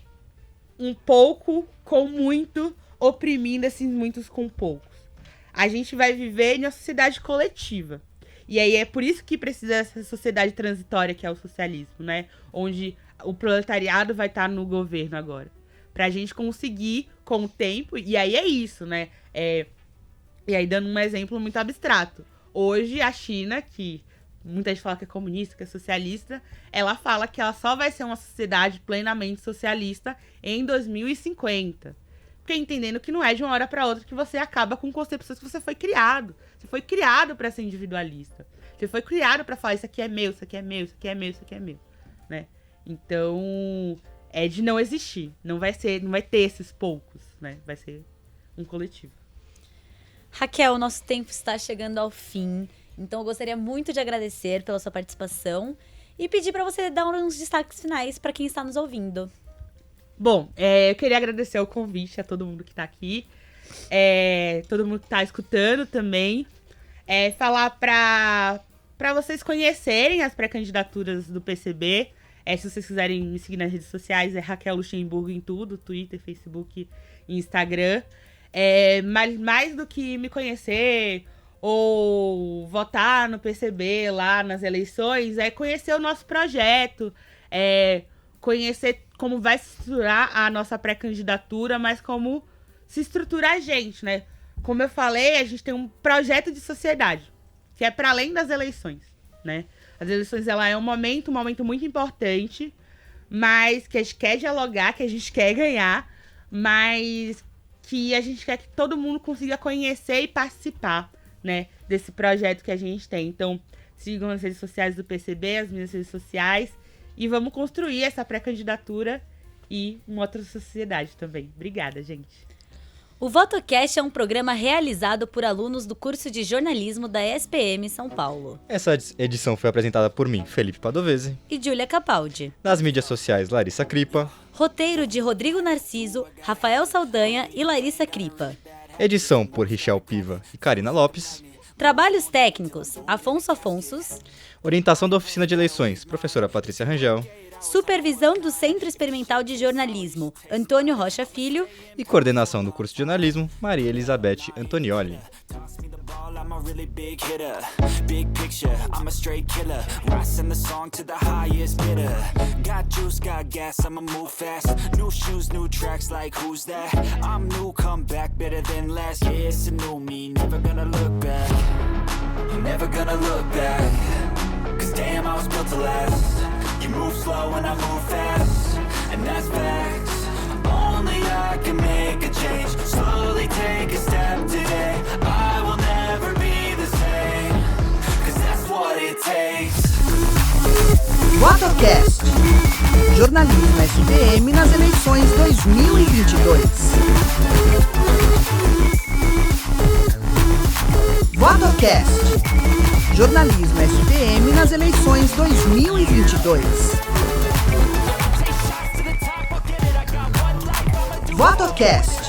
um pouco com muito oprimindo esses muitos com poucos. A gente vai viver em uma sociedade coletiva. E aí é por isso que precisa dessa sociedade transitória que é o socialismo, né? Onde o proletariado vai estar no governo agora. Pra gente conseguir, com o tempo, e aí é isso, né? E aí dando um exemplo muito abstrato. Hoje a China, que muita gente fala que é comunista, que é socialista, ela fala que ela só vai ser uma sociedade plenamente socialista em 2050. Porque entendendo que não é de uma hora para outra que você acaba com concepções que você foi criado. Você foi criado para ser individualista. Você foi criado para falar isso aqui é meu, isso aqui é meu, isso aqui é meu, isso aqui é meu, né? Então, é de não existir. Não vai ter esses poucos, né? Vai ser um coletivo. Raquel, o nosso tempo está chegando ao fim. Então eu gostaria muito de agradecer pela sua participação e pedir para você dar uns destaques finais para quem está nos ouvindo. Bom, eu queria agradecer o convite a todo mundo que tá aqui, todo mundo que tá escutando também, falar pra vocês conhecerem as pré-candidaturas do PCB, se vocês quiserem me seguir nas redes sociais, é Raquel Luxemburgo em tudo, Twitter, Facebook e Instagram, mas mais do que me conhecer ou votar no PCB lá nas eleições, é conhecer o nosso projeto, conhecer como vai se estruturar a nossa pré-candidatura, mas como se estrutura a gente, né? Como eu falei, a gente tem um projeto de sociedade, que é para além das eleições, né? As eleições, ela é um momento muito importante, mas que a gente quer dialogar, que a gente quer ganhar, mas que a gente quer que todo mundo consiga conhecer e participar, né? Desse projeto que a gente tem. Então, sigam as redes sociais do PCB, as minhas redes sociais, e vamos construir essa pré-candidatura e uma outra sociedade também. Obrigada, gente. O VotoCast é um programa realizado por alunos do curso de jornalismo da SPM São Paulo. Essa edição foi apresentada por mim, Felipe Padovese. E Júlia Capaldi. Nas mídias sociais, Larissa Cripa. Roteiro de Rodrigo Narciso, Rafael Saldanha e Larissa Cripa. Edição por Richel Piva e Karina Lopes. Trabalhos técnicos, Afonso Afonsos. Orientação da Oficina de Eleições, professora Patrícia Rangel. Supervisão do Centro Experimental de Jornalismo, Antônio Rocha Filho. E coordenação do curso de jornalismo, Maria Elizabeth Antonioli. I'm a really big hitter, big picture, I'm a straight killer. I send the song to the highest bidder. Got juice, got gas, I'ma move fast. New shoes, new tracks, like who's that? I'm new, come back, better than last. Yeah, it's a new me, never gonna look back. I'm never gonna look back. Cause damn, I was built to last. You move slow and I move fast, and that's facts. Only I can make a change. Slowly take a step today. I will never be the same. Cause that's what it takes. VotoCast. Jornalismo SPM nas eleições 2022. VotoCast. Jornalismo SPM nas eleições 2022. VotoCast.